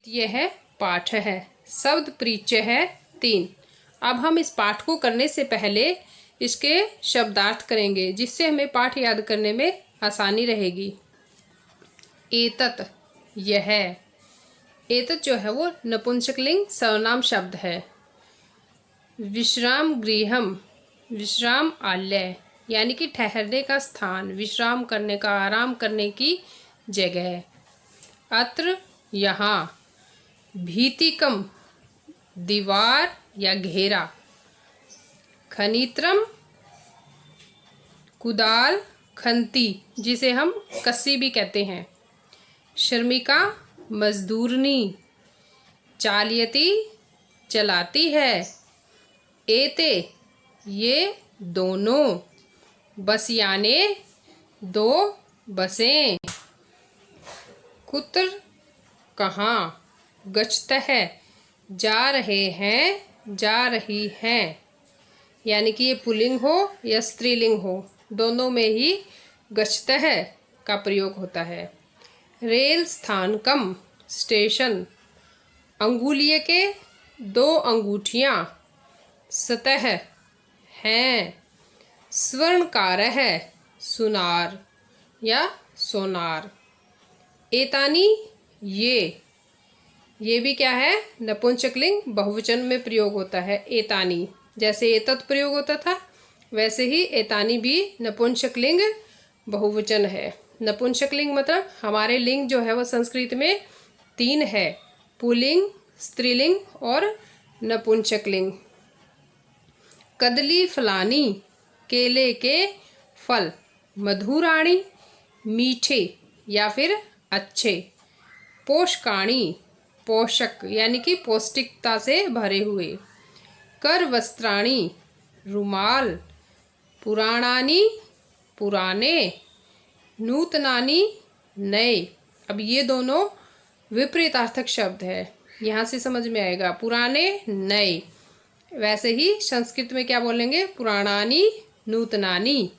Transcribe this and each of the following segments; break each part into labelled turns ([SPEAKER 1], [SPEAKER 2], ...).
[SPEAKER 1] यह पाठ है। शब्द परिचय है 3। अब हम इस पाठ को करने से पहले इसके शब्दार्थ करेंगे, जिससे हमें पाठ याद करने में आसानी रहेगी। एतत् यह, एतत् जो है वो नपुंसकलिंग सर्वनाम शब्द है। विश्राम गृहम, विश्राम आलय यानी कि ठहरने का स्थान, विश्राम करने का, आराम करने की जगह। अत्र यहाँ, भीतिकम दीवार या घेरा, खनित्रम कुदाल, खंती जिसे हम कस्सी भी कहते हैं। श्रमिका मजदूरनी, चालयती चलाती है। एते ये दोनों, बसयाने दो बसें। कुत्र कहाँ, गच्छतः जा रहे हैं, जा रही हैं, यानी कि ये पुल्लिंग हो या स्त्रीलिंग हो, दोनों में ही गच्छतः का प्रयोग होता है। रेल स्थानकम स्टेशन, अंगुलिये के दो अंगूठियाँ, सतह हैं, स्वर्णकार है, सुनार या सोनार। एतानी ये भी क्या है, नपुंसकलिंग बहुवचन में प्रयोग होता है। एतानी, जैसे एतत् प्रयोग होता था वैसे ही एतानी भी नपुंसकलिंग बहुवचन है। नपुंसकलिंग मतलब हमारे लिंग जो है वो संस्कृत में 3 है, पुल्लिंग, स्त्रीलिंग और नपुंसकलिंग। कदली फलानी, केले के फल, मधुराणी मीठे या फिर अच्छे। पोषकाणी पोषक यानी कि पौष्टिकता से भरे हुए। कर वस्त्राणी रुमाल। पुराणानी पुराने। नूतनानी नए। अब ये दोनों विपरीतार्थक शब्द है, यहाँ से समझ में आएगा, पुराने नए। वैसे ही संस्कृत में क्या बोलेंगे, पुराणानी नूतनानी।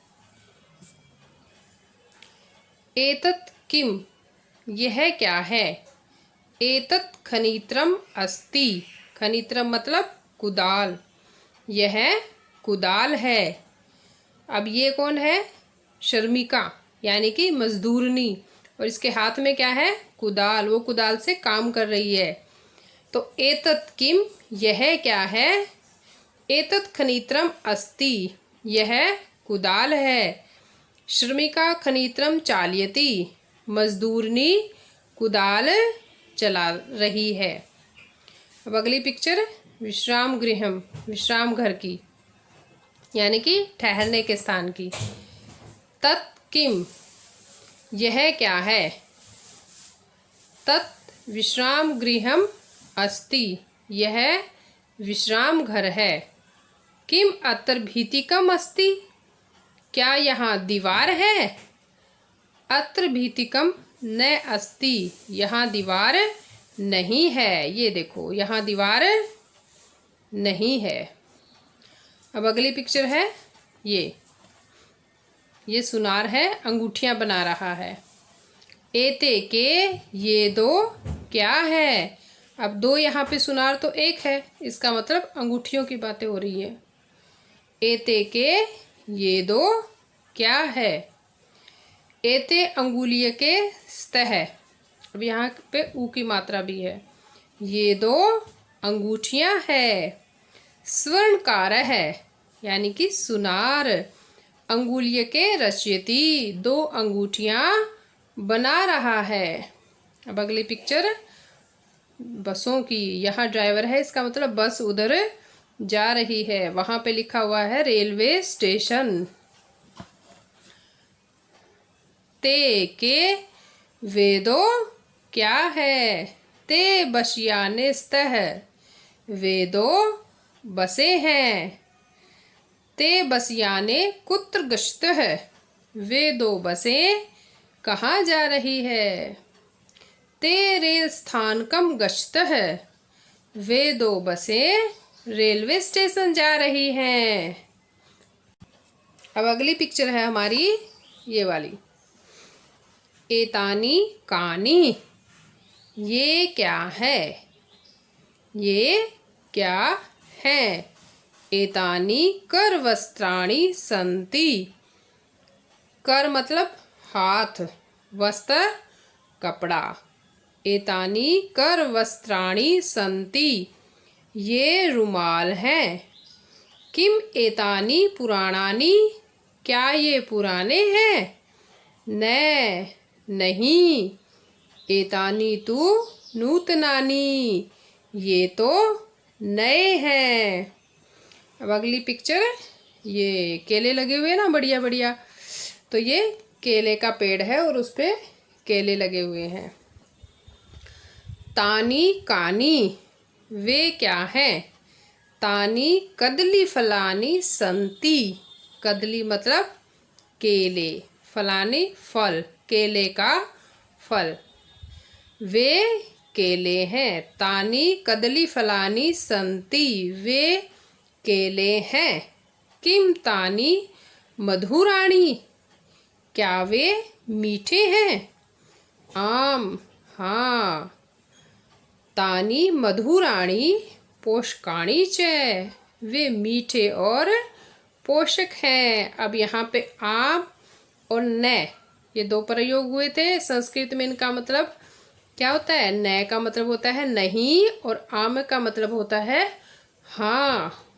[SPEAKER 1] एतत् किम, यह क्या है। एतत् खनित्रम अस्ति, खनित्रम मतलब कुदाल, यह कुदाल है। अब ये कौन है, श्रमिका यानी कि मजदूरनी, और इसके हाथ में क्या है, कुदाल, वो कुदाल से काम कर रही है। तो एतत् किम, यह क्या है। एतत् खनित्रम अस्ति, यह कुदाल है। श्रमिका खनित्रम चालयति, मजदूरनी कुदाल चला रही है। अब अगली पिक्चर, विश्राम गृहम, विश्राम घर की यानी कि ठहरने के स्थान की। तत् किम, यह क्या है। तत् विश्राम गृहम अस्ति, यह विश्राम घर है। किम अत्र भीतिकम अस्ति, क्या यहाँ दीवार है। अत्र भीतिकम न अस्ति, यहाँ दीवार नहीं है। ये देखो, यहाँ दीवार नहीं है। अब अगली पिक्चर है, ये सुनार है, अंगूठियाँ बना रहा है। एते के ये दो क्या है। अब दो यहाँ पे सुनार तो एक है, इसका मतलब अंगूठियों की बातें हो रही है। एते के ये दो क्या है। एते अंगुलिये के स्तः, अब यहाँ पे ऊ की मात्रा भी है। ये दो अंगूठियाँ है। स्वर्णकार है यानी कि सुनार। अंगुलिये के रचयति, दो अंगूठियाँ बना रहा है। अब अगली पिक्चर बसों की, यहाँ ड्राइवर है, इसका मतलब बस उधर जा रही है। वहाँ पे लिखा हुआ है रेलवे स्टेशन। ते के वे दो क्या है। ते बसयाने स्तः, वे दो बसें हैं। ते बसयाने कुत्र गच्छतः, वे दो बसें कहाँ जा रही है। ते रेल स्थानकम गच्छतः, वे दो बसें रेलवे स्टेशन जा रही हैं। अब अगली पिक्चर है हमारी ये वाली। एतानी कानी, ये क्या है? ये क्या है? एतानि कर वस्त्राणि सन्ति। कर मतलब हाथ, वस्त्र कपड़ा। एतानि कर वस्त्राणि सन्ति। ये रुमाल है। किम एतानि पुराणानि? क्या ये पुराने हैं? न नहीं। एतानि तु नूतनानि। ये तो नए हैं। अब अगली पिक्चर, ये केले लगे हुए हैं ना, बढ़िया बढ़िया। तो ये केले का पेड़ है और उस पे केले लगे हुए हैं। तानी कानी, वे क्या है? तानी कदली फलानी संति। कदली मतलब केले, फलानी फल, केले का फल। वे केले हैं। तानी कदली फलानी संति। वे केले हैं। किम तानी मधुराणी? क्या वे मीठे हैं? आम, हाँ। तानी मधुराणी पोषकाणी च। वे मीठे और पोषक हैं। अब यहाँ पे आम और न, ये दो प्रयोग हुए थे। संस्कृत में इनका मतलब क्या होता है? न का मतलब होता है नहीं और आम का मतलब होता है हाँ।